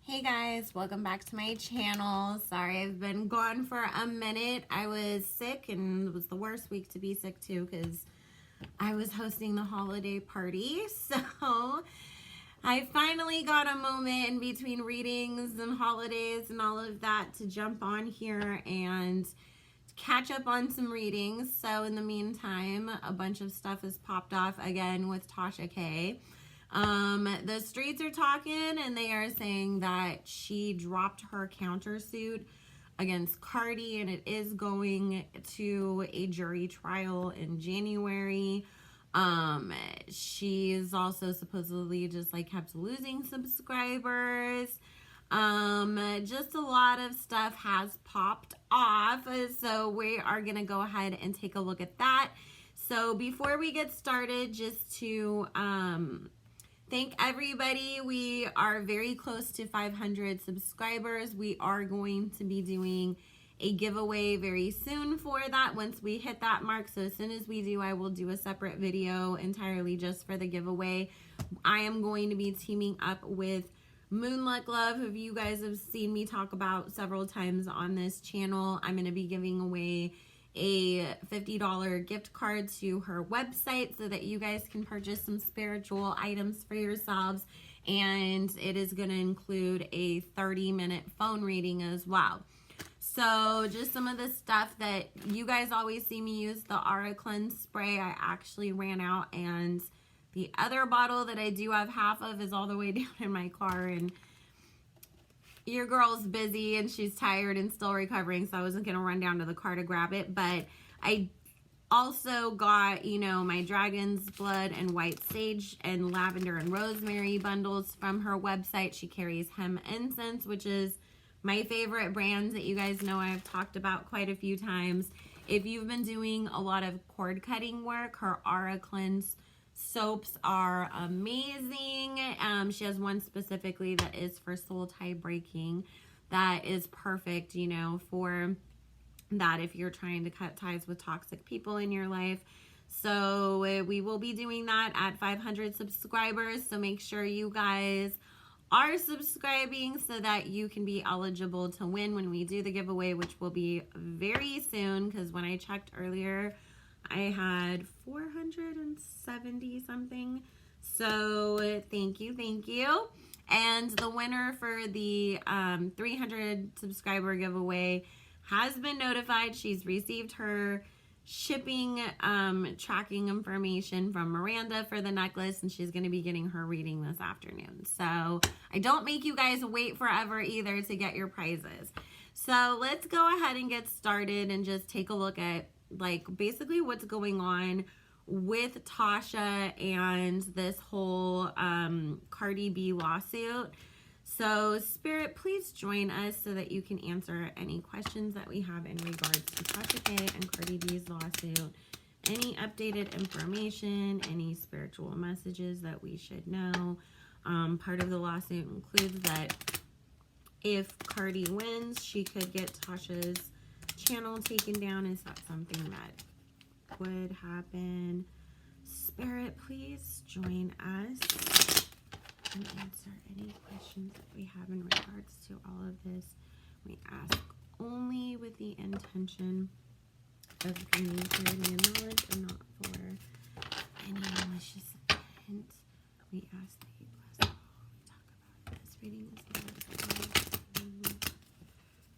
Hey guys, welcome back to my channel. Sorry I've been gone for a minute. I was sick and it was the worst week to be sick too because I was hosting the holiday party. So I finally got a moment in between readings and holidays and all of that to jump on here and catch up on some readings. So in the meantime, a bunch of stuff has popped off again with Tasha K. The streets are talking and they are saying that she dropped her countersuit against Cardi and it is going to a jury trial in January. She's also supposedly just like kept losing subscribers. Just a lot of stuff has popped off. So we are going to go ahead and take a look at that. So before we get started, just to, thank everybody. We are very close to 500 subscribers. We are going to be doing a giveaway very soon for that once we hit that mark. So as soon as we do, I will do a separate video entirely just for the giveaway. I am going to be teaming up with Moonluck Love, who you guys have seen me talk about several times on this channel. I'm going to be giving away a $50 gift card to her website so that you guys can purchase some spiritual items for yourselves, and it is going to include a 30-minute phone reading as well. So just some of the stuff that you guys always see me use, the Aura Cleanse spray, I actually ran out, and the other bottle that I do have half of is all the way down in my car, and your girl's busy and she's tired and still recovering, so I wasn't gonna run down to the car to grab it. But I also got, you know, my dragon's blood and white sage and lavender and rosemary bundles from her website. She carries hem incense, which is my favorite brand that you guys know I've talked about quite a few times. If you've been doing a lot of cord cutting work, her Aura Cleanse soaps are amazing. She has one specifically that is for soul tie breaking. That is perfect, you know, for that if you're trying to cut ties with toxic people in your life. So we will be doing that at 500 subscribers. So make sure you guys are subscribing so that you can be eligible to win when we do the giveaway, which will be very soon, because when I checked earlier, I had 470 something. So thank you. And the winner for the 300 subscriber giveaway has been notified. She's received her shipping tracking information from Miranda for the necklace, and she's going to be getting her reading this afternoon. So I don't make you guys wait forever either to get your prizes. So let's go ahead and get started and just take a look at like basically what's going on with Tasha and this whole Cardi B lawsuit. So Spirit, please join us so that you can answer any questions that we have in regards to Tasha K and Cardi B's lawsuit, any updated information, any spiritual messages that we should know. Part of the lawsuit includes that if Cardi wins, she could get Tasha's channel taken down. Is that something that would happen? Spirit, please join us and answer any questions that we have in regards to all of this. We ask only with the intention of gaining clarity and knowledge and not for any malicious intent. We ask that you bless all we talk about this reading as well as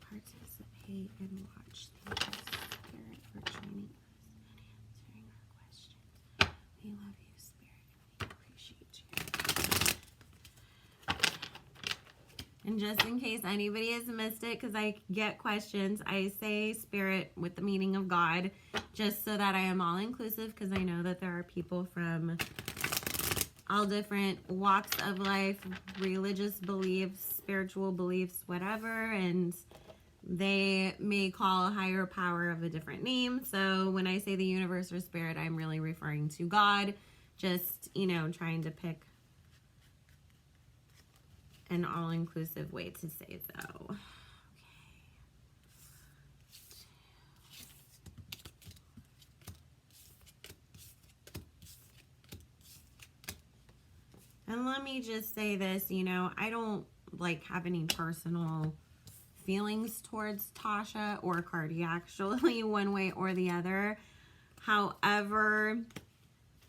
participate and watch. Thank you, Spirit, for joining us and answering our questions. We love you, Spirit, and we appreciate you. And just in case anybody has missed it, because I get questions, I say Spirit with the meaning of God, just so that I am all inclusive, because I know that there are people from all different walks of life, religious beliefs, spiritual beliefs, whatever, and they may call a higher power of a different name. So when I say the universe or spirit, I'm really referring to God, just, you know, trying to pick an all-inclusive way to say so. Okay. And let me just say this, you know, I don't like have any personal feelings towards Tasha or Cardi, actually, one way or the other. However,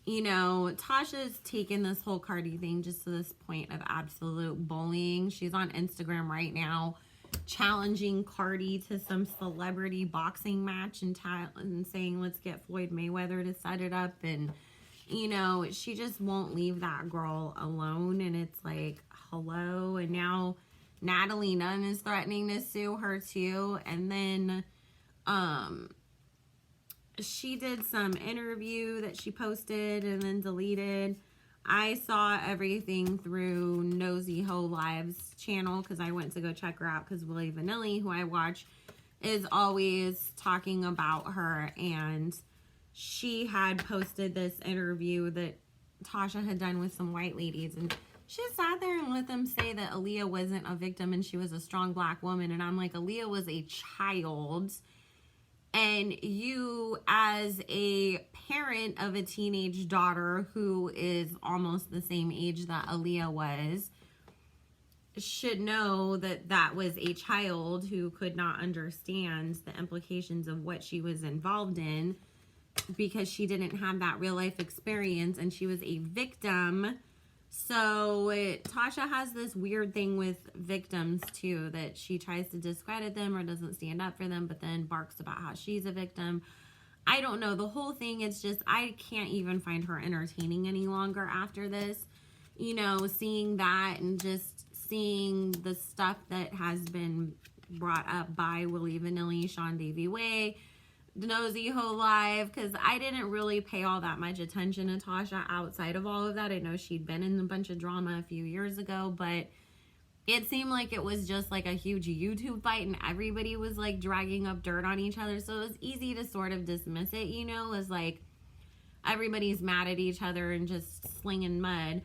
you know, Tasha's taken this whole Cardi thing just to this point of absolute bullying. She's on Instagram right now challenging Cardi to some celebrity boxing match and saying, let's get Floyd Mayweather to set it up. And, you know, she just won't leave that girl alone. And it's like, hello. And now Natalie Nunn is threatening to sue her too. And then she did some interview that she posted and then deleted. I saw everything through Nosy Ho Live's channel because I went to go check her out because Willie Vanilli, who I watch, is always talking about her. And she had posted this interview that Tasha had done with some white ladies. And she sat there and let them say that Aaliyah wasn't a victim and she was a strong black woman. And I'm like, Aaliyah was a child. And you, as a parent of a teenage daughter who is almost the same age that Aaliyah was, should know that that was a child who could not understand the implications of what she was involved in because she didn't have that real life experience and she was a victim. So Tasha has this weird thing with victims too, that she tries to discredit them or doesn't stand up for them, but then barks about how she's a victim. I don't know. The whole thing is just, I can't even find her entertaining any longer after this. You know, seeing that and just seeing the stuff that has been brought up by Willie Vanilli, Sean Davy Way, Nosy Ho Live, because I didn't really pay all that much attention to Tasha outside of all of that. I know she'd been in a bunch of drama a few years ago, but it seemed like it was just like a huge YouTube fight and everybody was like dragging up dirt on each other. So it was easy to sort of dismiss it, you know, as like everybody's mad at each other and just slinging mud.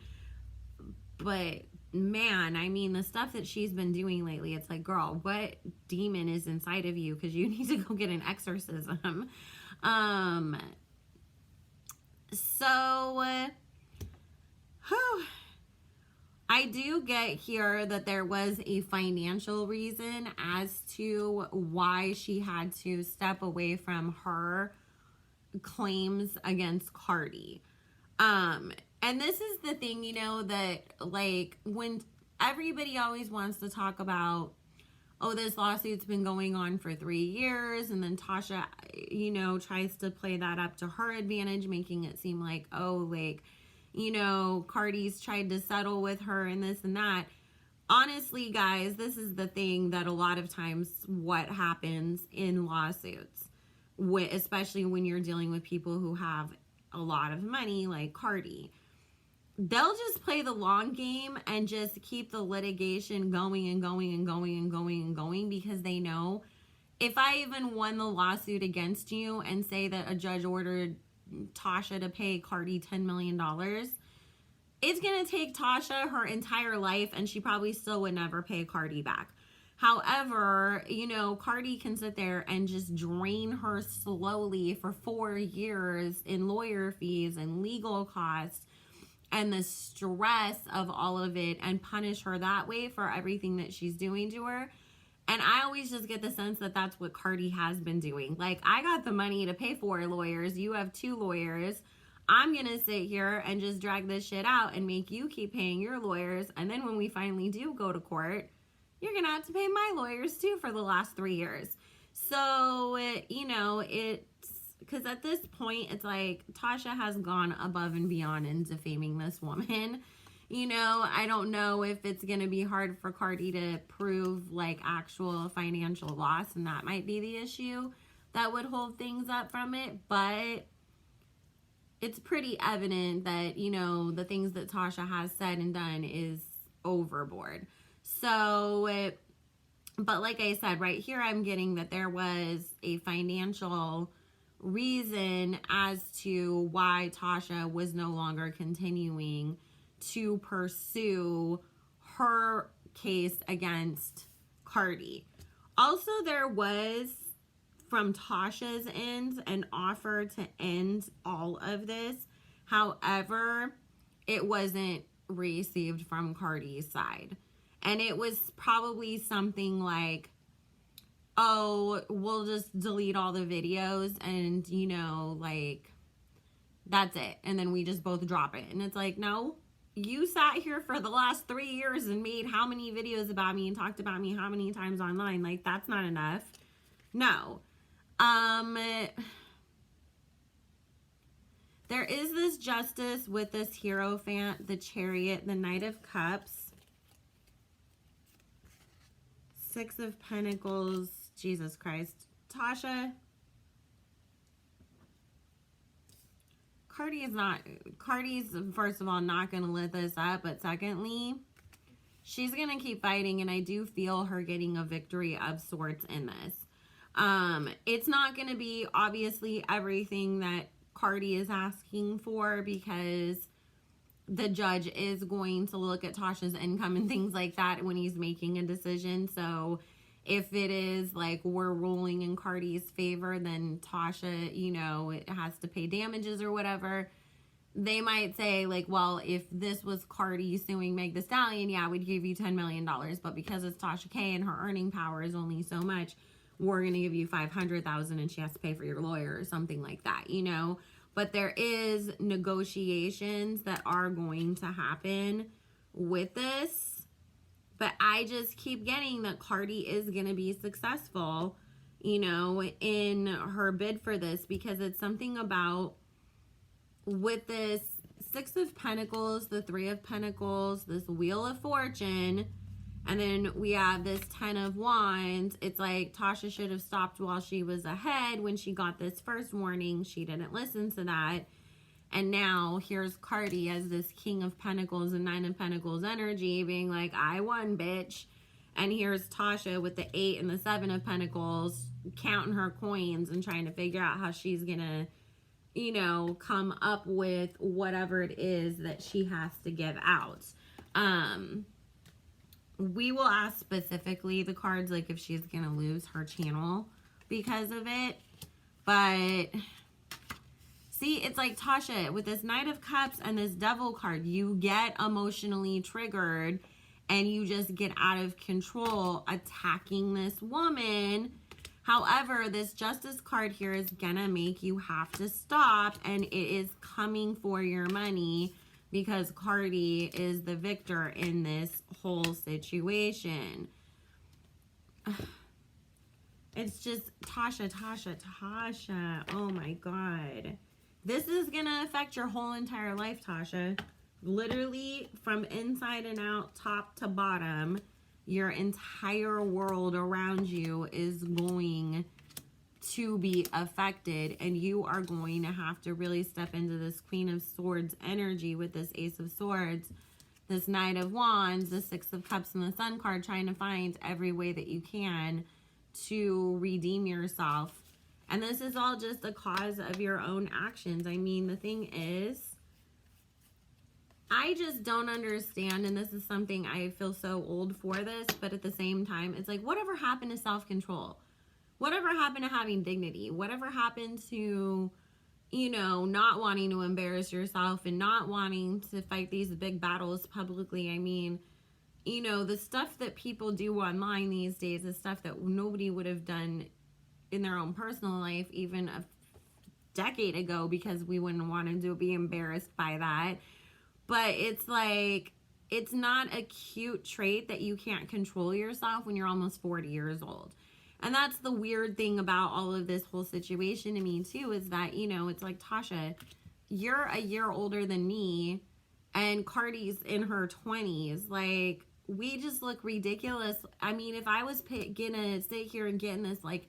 But man, I mean, the stuff that she's been doing lately, it's like, girl, what demon is inside of you? Because you need to go get an exorcism. I do get here that there was a financial reason as to why she had to step away from her claims against Cardi. And this is the thing, you know, that like when everybody always wants to talk about, oh, this lawsuit's been going on for 3 years. And then Tasha, you know, tries to play that up to her advantage, making it seem like, oh, like, you know, Cardi's tried to settle with her and this and that. Honestly, guys, this is the thing that a lot of times what happens in lawsuits, especially when you're dealing with people who have a lot of money like Cardi. They'll just play the long game and just keep the litigation going and going and going and going and going because they know if I even won the lawsuit against you and say that a judge ordered Tasha to pay Cardi $10 million, it's going to take Tasha her entire life and she probably still would never pay Cardi back. However, you know, Cardi can sit there and just drain her slowly for 4 years in lawyer fees and legal costs and the stress of all of it and punish her that way for everything that she's doing to her. And I always just get the sense that that's what Cardi has been doing. Like, I got the money to pay for lawyers. You have 2 lawyers. I'm going to sit here and just drag this shit out and make you keep paying your lawyers. And then when we finally do go to court, you're going to have to pay my lawyers too for the last 3 years. So, you know, it's because at this point, it's like Tasha has gone above and beyond in defaming this woman. You know, I don't know if it's going to be hard for Cardi to prove like actual financial loss, and that might be the issue that would hold things up from it. But it's pretty evident that, you know, the things that Tasha has said and done is overboard. So, but like I said, right here, I'm getting that there was a financial reason as to why Tasha was no longer continuing to pursue her case against Cardi. Also, there was, from Tasha's end, an offer to end all of this. However, it wasn't received from Cardi's side. And it was probably something like, oh, we'll just delete all the videos and, you know, like, that's it. And then we just both drop it. And it's like, no, you sat here for the last 3 years and made how many videos about me and talked about me how many times online? Like, that's not enough. No. There is this justice with this Hierophant, the Chariot, the Knight of Cups, Six of Pentacles, Jesus Christ. Tasha, Cardi's, first of all, not going to let this up, but secondly, she's going to keep fighting, and I do feel her getting a victory of sorts in this. It's not going to be, obviously, everything that Cardi is asking for, because the judge is going to look at Tasha's income and things like that when he's making a decision. So if it is like we're ruling in Cardi's favor, then Tasha, you know, it has to pay damages or whatever. They might say like, well, if this was Cardi suing Meg Thee Stallion, yeah, we'd give you $10 million. But because it's Tasha K and her earning power is only so much, we're going to give you $500,000 and she has to pay for your lawyer or something like that, you know. But there is negotiations that are going to happen with this. But I just keep getting that Cardi is going to be successful, you know, in her bid for this, because it's something about with this Six of Pentacles, the Three of Pentacles, this Wheel of Fortune, and then we have this 10 of Wands. It's like Tasha should have stopped while she was ahead when she got this first warning. She didn't listen to that. And now here's Cardi as this King of Pentacles and Nine of Pentacles energy being like, I won, bitch. And here's Tasha with the 8 and the 7 of Pentacles counting her coins and trying to figure out how she's going to, you know, come up with whatever it is that she has to give out. We will ask specifically the cards, like if she's going to lose her channel because of it. But see, it's like Tasha with this Knight of Cups and this Devil card, you get emotionally triggered and you just get out of control attacking this woman. However, this Justice card here is gonna make you have to stop, and it is coming for your money because Cardi is the victor in this whole situation. It's just Tasha. Oh my God. This is going to affect your whole entire life, Tasha. Literally from inside and out, top to bottom, your entire world around you is going to be affected, and you are going to have to really step into this Queen of Swords energy with this Ace of Swords, this Knight of Wands, the Six of Cups, and the Sun card, trying to find every way that you can to redeem yourself. And this is all just a cause of your own actions. I mean, the thing is, I just don't understand, and this is something I feel so old for this, but at the same time, it's like, whatever happened to self-control? Whatever happened to having dignity? Whatever happened to, you know, not wanting to embarrass yourself and not wanting to fight these big battles publicly? I mean, you know, the stuff that people do online these days is stuff that nobody would have done in their own personal life even a decade ago, because we wouldn't want to be embarrassed by that. But it's like, it's not a cute trait that you can't control yourself when you're almost 40 years old. And that's the weird thing about all of this whole situation to me too, is that, you know, it's like, Tasha, you're a year older than me and Cardi's in her 20s. Like, we just look ridiculous. I mean, if I was gonna sit here and get in this like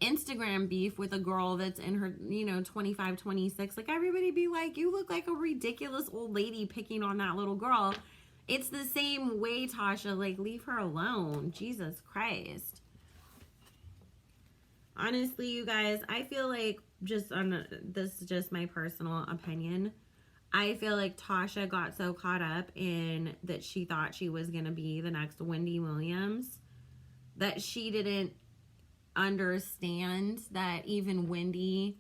Instagram beef with a girl that's in her, you know, 25, 26, like, everybody be like, you look like a ridiculous old lady picking on that little girl. It's the same way, Tasha. Like, leave her alone. Jesus Christ. Honestly, you guys, I feel like, just on this is just my personal opinion, I feel like Tasha got so caught up in that she thought she was going to be the next Wendy Williams that she didn't understand that even Wendy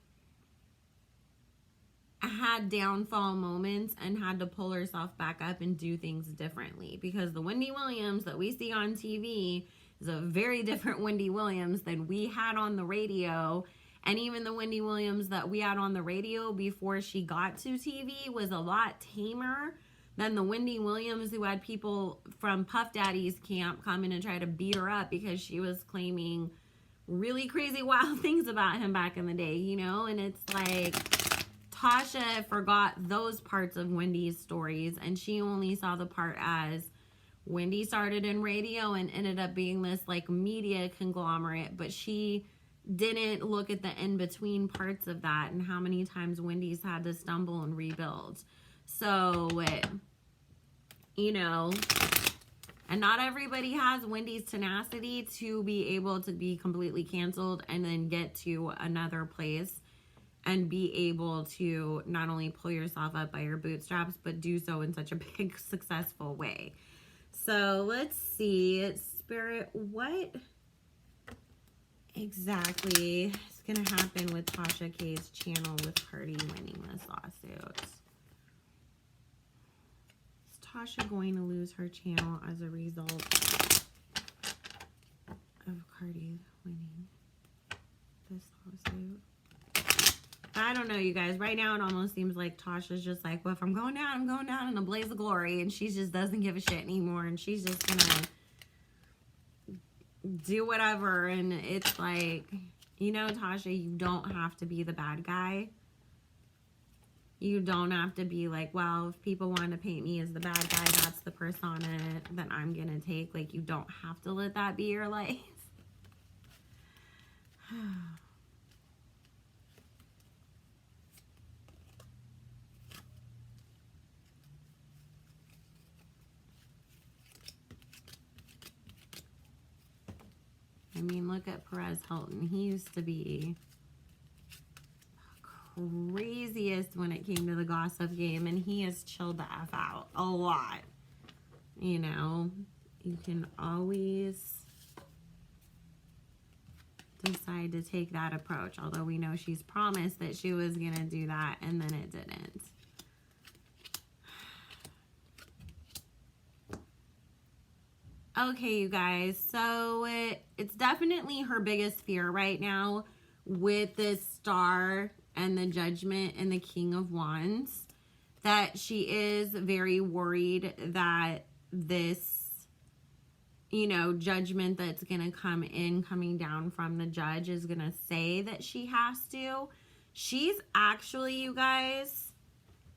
had downfall moments and had to pull herself back up and do things differently, because the Wendy Williams that we see on TV is a very different Wendy Williams than we had on the radio. And even the Wendy Williams that we had on the radio before she got to TV was a lot tamer than the Wendy Williams who had people from Puff Daddy's camp come in and try to beat her up because she was claiming really crazy wild things about him back in the day, you know? And it's like, Tasha forgot those parts of Wendy's stories, and she only saw the part as Wendy started in radio and ended up being this like media conglomerate, but she didn't look at the in-between parts of that and how many times Wendy's had to stumble and rebuild. So, you know, and not everybody has Wendy's tenacity to be able to be completely canceled and then get to another place and be able to not only pull yourself up by your bootstraps, but do so in such a big, successful way. So let's see, Spirit, what exactly is going to happen with Tasha K's channel with Cardi winning this lawsuit? Is Tasha going to lose her channel as a result of Cardi winning this lawsuit? I don't know, you guys. Right now, it almost seems like Tasha's just like, well, if I'm going down in a blaze of glory, and she just doesn't give a shit anymore, and she's just gonna do whatever. And it's like, you know, Tasha, you don't have to be the bad guy. You don't have to be like, well, if people want to paint me as the bad guy, that's the persona that I'm gonna take. Like, you don't have to let that be your life. I mean, look at Perez Hilton. He used to be craziest when it came to the gossip game, and he has chilled the F out a lot. You know, you can always decide to take that approach, although we know she's promised that she was going to do that, and then it didn't. Okay, you guys, so it's definitely her biggest fear right now with this Star and the Judgment and the King of Wands, that she is very worried that this, you know, judgment that's going to coming down from the judge is going to say that she has to. She's actually, you guys,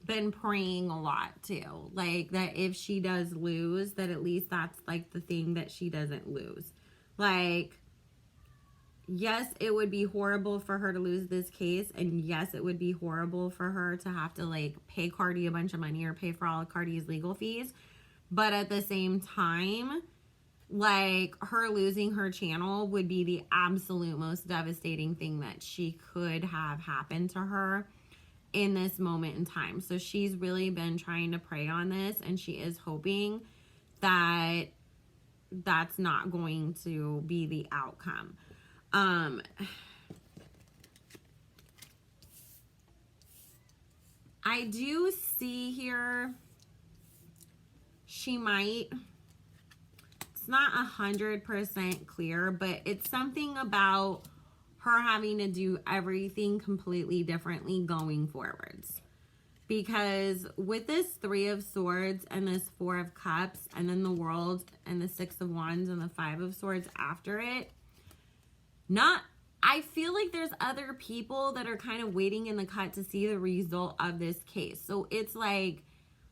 been praying a lot too, like that if she does lose, that at least that's like the thing that she doesn't lose. Like, yes, it would be horrible for her to lose this case, and yes, it would be horrible for her to have to like pay Cardi a bunch of money or pay for all of Cardi's legal fees, but at the same time, like, her losing her channel would be the absolute most devastating thing that she could have happened to her in this moment in time. So she's really been trying to pray on this, and she is hoping that that's not going to be the outcome. I do see here she might, it's not 100% clear, but it's something about her having to do everything completely differently going forwards. Because with this Three of Swords and this Four of Cups and then the World and the Six of Wands and the Five of Swords after it, I feel like there's other people that are kind of waiting in the cut to see the result of this case. So it's like,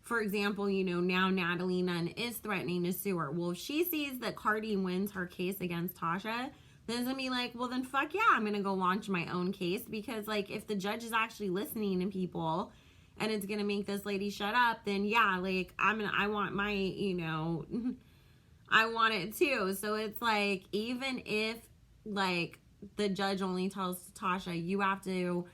for example, you know, now Natalie Nunn is threatening to sue her. Well, if she sees that Cardi wins her case against Tasha, then it's gonna be like, well, then fuck yeah, I'm gonna go launch my own case. Because like, if the judge is actually listening to people and it's gonna make this lady shut up, then yeah, like, I want my, you know, I want it too. So it's like, even if like the judge only tells Tasha, you have to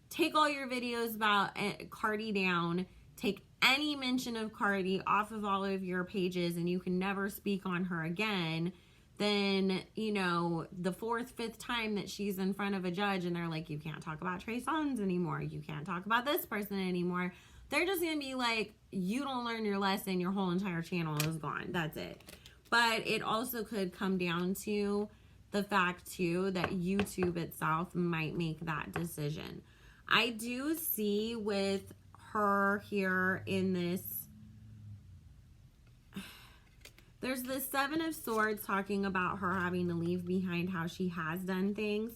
take all your videos about Cardi down, take any mention of Cardi off of all of your pages, and you can never speak on her again, then, you know, the fourth, fifth time that she's in front of a judge and they're like, you can't talk about Trey Songz anymore, you can't talk about this person anymore, they're just gonna be like, you don't learn your lesson, your whole entire channel is gone, that's it. But it also could come down to the fact too that YouTube itself might make that decision. I do see with her here in this, there's the Seven of Swords talking about her having to leave behind how she has done things.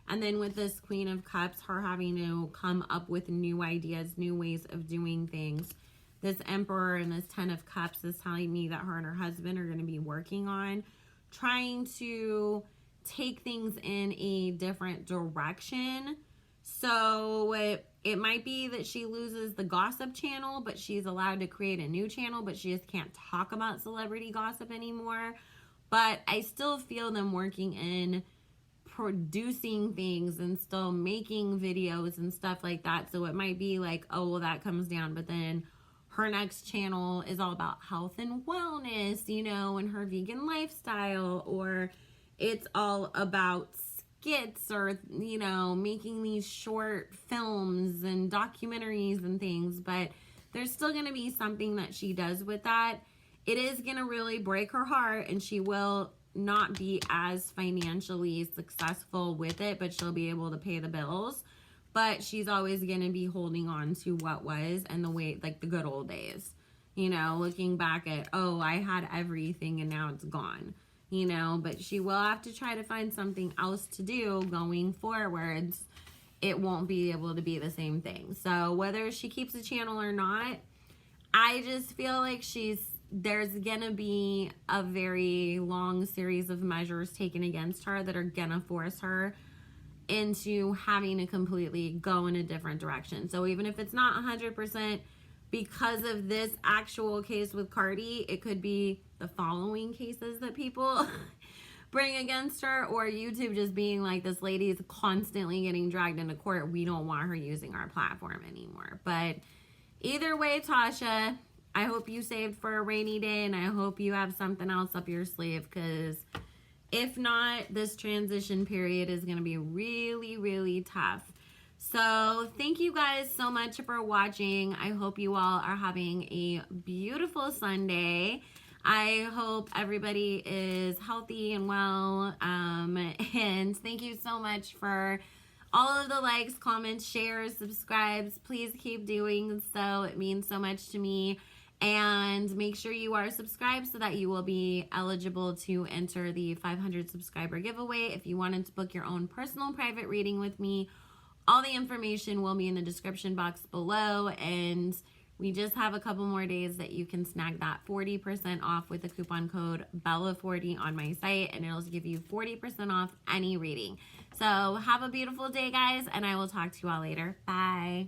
And then with this Queen of Cups, her having to come up with new ideas, new ways of doing things. This Emperor and this Ten of Cups is telling me that her and her husband are going to be working on trying to take things in a different direction. So it might be that she loses the gossip channel, but she's allowed to create a new channel, but she just can't talk about celebrity gossip anymore. But I still feel them working in producing things and still making videos and stuff like that. So it might be like, oh, well, that comes down, but then her next channel is all about health and wellness, you know, and her vegan lifestyle, or it's all about skits, or, you know, making these short films and documentaries and things. But there's still going to be something that she does with that. It is going to really break her heart, and she will not be as financially successful with it, but she'll be able to pay the bills. But she's always going to be holding on to what was and the way, like the good old days, you know, looking back at, oh, I had everything and now it's gone, you know. But she will have to try to find something else to do going forwards. It won't be able to be the same thing. So whether she keeps the channel or not, I just feel like there's gonna be a very long series of measures taken against her that are gonna force her into having to completely go in a different direction. So even if it's not 100% because of this actual case with Cardi, it could be the following cases that people bring against her, or YouTube just being like, this lady is constantly getting dragged into court, we don't want her using our platform anymore. But either way, Tasha, I hope you saved for a rainy day, and I hope you have something else up your sleeve, because if not, this transition period is going to be really, really tough. So thank you guys so much for watching. I hope you all are having a beautiful Sunday. I hope everybody is healthy and well. And thank you so much for all of the likes, comments, shares, subscribes. Please keep doing so. It means so much to me. And make sure you are subscribed so that you will be eligible to enter the 500 subscriber giveaway. If you wanted to book your own personal private reading with me, all the information will be in the description box below. And we just have a couple more days that you can snag that 40% off with the coupon code BELLA40 on my site, and it'll give you 40% off any reading. So have a beautiful day, guys, and I will talk to you all later. Bye.